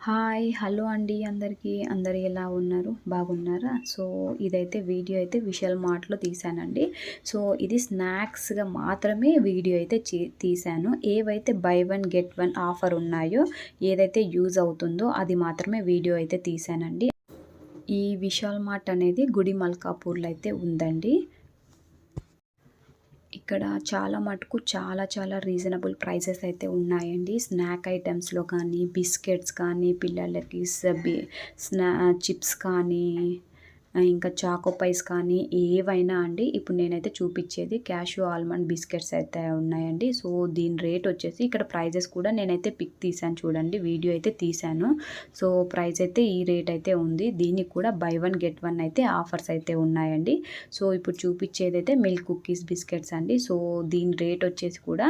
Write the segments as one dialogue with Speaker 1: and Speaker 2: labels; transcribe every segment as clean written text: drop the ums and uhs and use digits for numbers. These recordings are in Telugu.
Speaker 1: హాయ్! హలో అండి అందరికీ. అందరూ ఎలా ఉన్నారు? బాగున్నారా? సో, ఇదైతే వీడియో అయితే విశాల్ మార్ట్‌లో తీశానండి. సో, ఇది స్నాక్స్‌గా మాత్రమే వీడియో అయితే తీశాను. ఏవైతే by one get one offer ఉన్నాయో, ఏదైతే యూజ్ అవుతుందో అది మాత్రమే వీడియో అయితే తీశానండి. ఈ విశాల్ మార్ట్ అనేది గుడి మల్కాపూర్‌లో అయితే ఉందండి. ఇక్కడ చాలా మటుకు చాలా రీజనబుల్ ప్రైసెస్ అయితే ఉన్నాయండి. స్నాక్ ఐటెమ్స్‌లో కానీ, బిస్కెట్స్ కానీ, పిల్లలకి చిప్స్ కానీ, ఇంకా చాకో పైస్ కానీ ఏవైనా అండి. ఇప్పుడు నేనైతే చూపిచ్చేది క్యాషు ఆల్మండ్ బిస్కెట్స్ అయితే ఉన్నాయండి. సో, దీని రేట్ వచ్చేసి ఇక్కడ ప్రైజెస్ కూడా నేనైతే పిక్ తీశాను చూడండి. వీడియో అయితే తీశాను. సో, ప్రైస్ అయితే ఈ రేట్ అయితే ఉంది. దీనికి కూడా బై వన్ గెట్ వన్ అయితే ఆఫర్స్ అయితే ఉన్నాయండి. సో, ఇప్పుడు చూపిచ్చేదైతే మిల్క్ కుకీస్ బిస్కెట్స్ అండి. సో, దీని రేట్ వచ్చేసి కూడా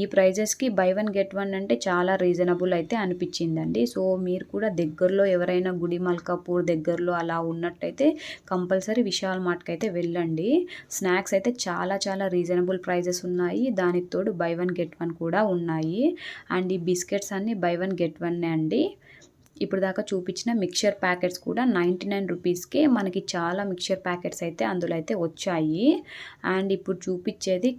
Speaker 1: ఈ ప్రైజెస్‌కి బై వన్ గెట్ వన్ అంటే చాలా రీజనబుల్ అయితే అనిపిచ్చిందండి. సో, మీరు కూడా దగ్గరలో ఎవరైనా గుడి మల్కాపూర్ దగ్గరలో అలా ఉన్నట్టయితే కంపల్సరీ విశాల్ మార్ట్‌కి అయితే వెళ్ళండి. స్నాక్స్ అయితే చాలా రీజనబుల్ ప్రైజెస్ ఉన్నాయి. దానికి తోడు బై వన్ గెట్ వన్ కూడా ఉన్నాయి. అండ్ ఈ బిస్కెట్స్ అన్నీ బై వన్ గెట్ వన్నే అండి. ఇప్పుడు దాకా చూపించిన మిక్చర్ ప్యాకెట్స్ కూడా 99 రూపీస్‌కే మనకి చాలా మిక్చర్ ప్యాకెట్స్ అయితే అందులో అయితే వచ్చాయి. అండ్ ఇప్పుడు చూపించేది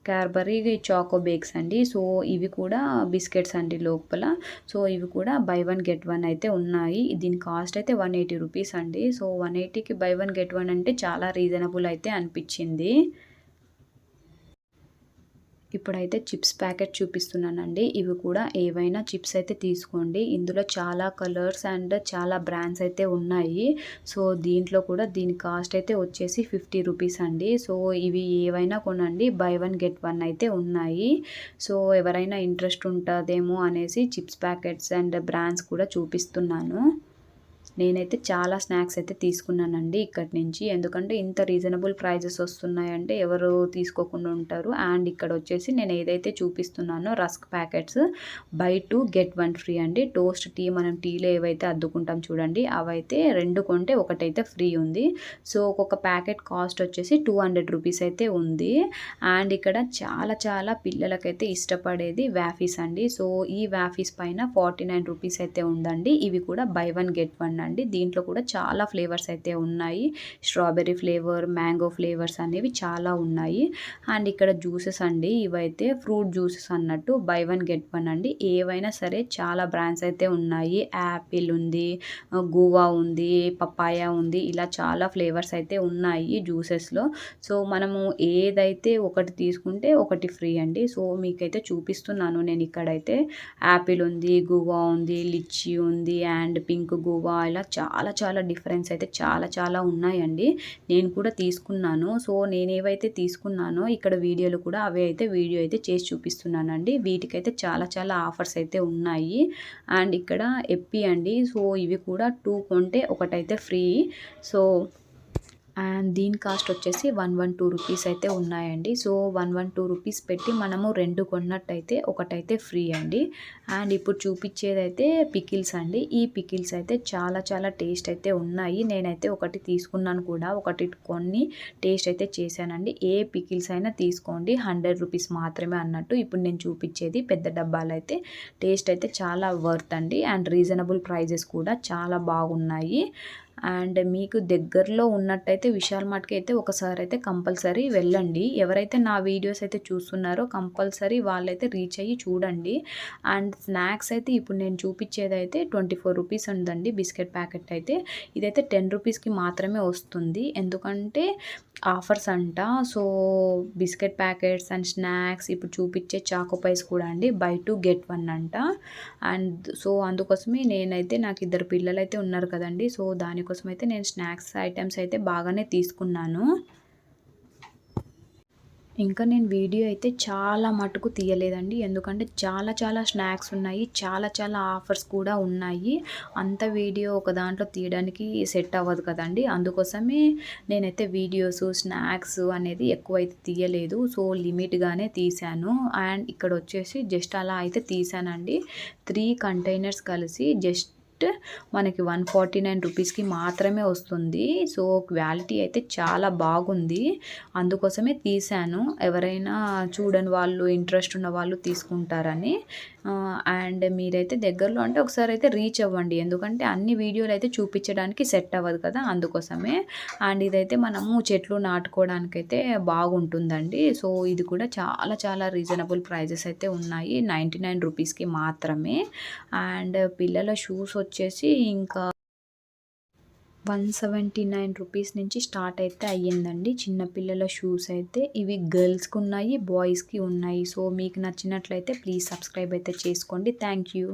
Speaker 1: క్యాడ్బరీ చాకో బేక్స్ అండి. సో, ఇవి కూడా బిస్కెట్స్ అండి లోపల. సో, ఇవి కూడా బై వన్ గెట్ వన్ అయితే ఉన్నాయి. దీని కాస్ట్ అయితే 180 రూపీస్ అండి. సో, 180కి బై వన్ గెట్ వన్ అంటే చాలా రీజనబుల్ అయితే అనిపించింది. ఇప్పుడైతే చిప్స్ ప్యాకెట్ చూపిస్తున్నానండి. ఇవి కూడా ఏవైనా చిప్స్ అయితే తీసుకోండి. ఇందులో చాలా కలర్స్ అండ్ చాలా బ్రాండ్స్ అయితే ఉన్నాయి. సో, దీంట్లో కూడా దీని కాస్ట్ అయితే వచ్చేసి 50 రూపీస్ అండి. సో, ఇవి ఏవైనా కొనండి. బై వన్ గెట్ వన్ అయితే ఉన్నాయి. సో, ఎవరైనా ఇంట్రెస్ట్ ఉంటుందేమో అనేసి చిప్స్ ప్యాకెట్స్ అండ్ బ్రాండ్స్ కూడా చూపిస్తున్నాను. నేనైతే చాలా స్నాక్స్ అయితే తీసుకున్నానండి ఇక్కడి నుంచి. ఎందుకంటే ఇంత రీజనబుల్ ప్రైజెస్ వస్తున్నాయంటే ఎవరు తీసుకోకుండా ఉంటారు. అండ్ ఇక్కడ వచ్చేసి నేను ఏదైతే చూపిస్తున్నానో rusk packets buy 2 get 1 free అండి. టోస్ట్ టీ మనం టీలో ఏవైతే అద్దుకుంటాం చూడండి, అవైతే 2 కొంటే ఒకటైతే ఫ్రీ ఉంది. సో, ఒక్కొక్క ప్యాకెట్ కాస్ట్ వచ్చేసి 200 రూపీస్ అయితే ఉంది. అండ్ ఇక్కడ చాలా పిల్లలకైతే ఇష్టపడేది వ్యాఫీస్ అండి. సో, ఈ వ్యాఫీస్ పైన 49 రూపీస్ అయితే ఉందండి. ఇవి కూడా బై వన్ గెట్ వన్ అండి. దీంట్లో కూడా చాలా ఫ్లేవర్స్ అయితే ఉన్నాయి. స్ట్రాబెర్రీ ఫ్లేవర్, మ్యాంగో ఫ్లేవర్స్ అనేవి చాలా ఉన్నాయి. అండ్ ఇక్కడ జ్యూసెస్ అండి. ఇవైతే ఫ్రూట్ జ్యూసెస్ అన్నట్టు బై వన్ గెట్ వన్ అండి. ఏవైనా సరే చాలా బ్రాండ్స్ అయితే ఉన్నాయి. యాపిల్ ఉంది, గువా ఉంది, పపాయ ఉంది. ఇలా చాలా ఫ్లేవర్స్ అయితే ఉన్నాయి జ్యూసెస్‌లో. సో, మనము ఏదైతే ఒకటి తీసుకుంటే ఒకటి ఫ్రీ అండి. సో, మీకైతే చూపిస్తున్నాను నేను ఇక్కడైతే. యాపిల్ ఉంది, గువా ఉంది, లిచ్చీ ఉంది అండ్ పింక్ గువా ఇలా చాలా డిఫరెన్స్ అయితే చాలా ఉన్నాయండి. నేను కూడా తీసుకున్నాను. సో, నేనేవైతే తీసుకున్నానో ఇక్కడ వీడియోలు కూడా అవి అయితే వీడియో అయితే చేసి చూపిస్తున్నానండి. వీటికైతే చాలా ఆఫర్స్ అయితే ఉన్నాయి. అండ్ ఇక్కడ ఎప్పి అండి. సో, ఇవి కూడా 2 కొంటే ఒకటైతే ఫ్రీ. సో, అండ్ దీని కాస్ట్ వచ్చేసి 112 రూపీస్ అయితే ఉన్నాయండి. సో, 112 రూపీస్ పెట్టి మనము 2 కొన్నట్టయితే ఒకటైతే ఫ్రీ అండి. అండ్ ఇప్పుడు చూపించేదైతే పికిల్స్ అండి. ఈ పికిల్స్ అయితే చాలా టేస్ట్ అయితే ఉన్నాయి. నేనైతే ఒకటి తీసుకున్నాను కూడా. ఒకటి కొన్ని టేస్ట్ అయితే చేశానండి. ఏ పికిల్స్ అయినా తీసుకోండి, 100 రూపీస్ మాత్రమే అన్నట్టు. ఇప్పుడు నేను చూపించేది పెద్ద డబ్బాలు అయితే టేస్ట్ అయితే చాలా వర్త్ అండి. అండ్ రీజనబుల్ ప్రైజెస్ కూడా చాలా బాగున్నాయి. అండ్ మీకు దగ్గరలో ఉన్నట్టయితే విశాల్ మార్ట్‌కి అయితే ఒకసారి అయితే కంపల్సరీ వెళ్ళండి. ఎవరైతే నా వీడియోస్ అయితే చూస్తున్నారో కంపల్సరీ వాళ్ళైతే రీచ్ అయ్యి చూడండి. అండ్ స్నాక్స్ అయితే ఇప్పుడు నేను చూపించేదైతే 24 రూపీస్ ఉందండి బిస్కెట్ ప్యాకెట్ అయితే. ఇదైతే 10 రూపీస్‌కి మాత్రమే వస్తుంది. ఎందుకంటే ఆఫర్స్ అంట. So, biscuit packets and snacks ఇప్పుడు చూపించే చాకో పైస్ కూడా అండి బై 2 గెట్ 1 అంట. అండ్ సో, అందుకోసమే నేనైతే నాకు ఇద్దరు పిల్లలైతే ఉన్నారు కదండీ. సో, దానికోసమైతే నేను స్నాక్స్ ఐటెమ్స్ అయితే బాగానే తీసుకున్నాను. ఇంకా నేను వీడియో అయితే చాలా మటుకు తీయలేదండి. ఎందుకంటే చాలా స్నాక్స్ ఉన్నాయి. చాలా ఆఫర్స్ కూడా ఉన్నాయి. అంత వీడియో ఒక దాంట్లో తీయడానికి సెట్ అవ్వదు కదండీ. అందుకోసమే నేనైతే వీడియోస్, స్నాక్స్ అనేది ఎక్కువైతే తీయలేదు. సో, లిమిట్‌గానే తీశాను. అండ్ ఇక్కడ వచ్చేసి జస్ట్ అలా అయితే తీశానండి. 3 కంటైనర్స్ కలిసి జస్ట్ మనకి 149 రూపీస్‌కి మాత్రమే వస్తుంది. సో, క్వాలిటీ అయితే చాలా బాగుంది. అందుకోసమే తీశాను. ఎవరైనా చూడని వాళ్ళు, ఇంట్రెస్ట్ ఉన్న వాళ్ళు తీసుకుంటారని. అండ్ మీరైతే దగ్గరలో అంటే ఒకసారి అయితే రీచ్ అవ్వండి. ఎందుకంటే అన్ని వీడియోలు అయితే చూపించడానికి సెట్ అవ్వదు కదా! అందుకోసమే. అండ్ ఇదైతే మనము చెట్లు నాటుకోవడానికైతే బాగుంటుందండి. సో ఇది కూడా చాలా చాలా రీజనబుల్ ప్రైజెస్ అయితే ఉన్నాయి. 99 రూపీస్‌కి మాత్రమే. అండ్ పిల్లల షూస్ వచ్చేసి ఇంకా 179 రూపీస్ నుంచి స్టార్ట్ అయితే అయ్యిందండి. చిన్న పిల్లల షూస్ అయితే ఇవి గర్ల్స్‌కి ఉన్నాయి, బాయ్స్‌కి ఉన్నాయి. సో మీకు నచ్చినట్లయితే ప్లీజ్ సబ్స్క్రైబ్ అయితే చేసుకోండి. Thank you.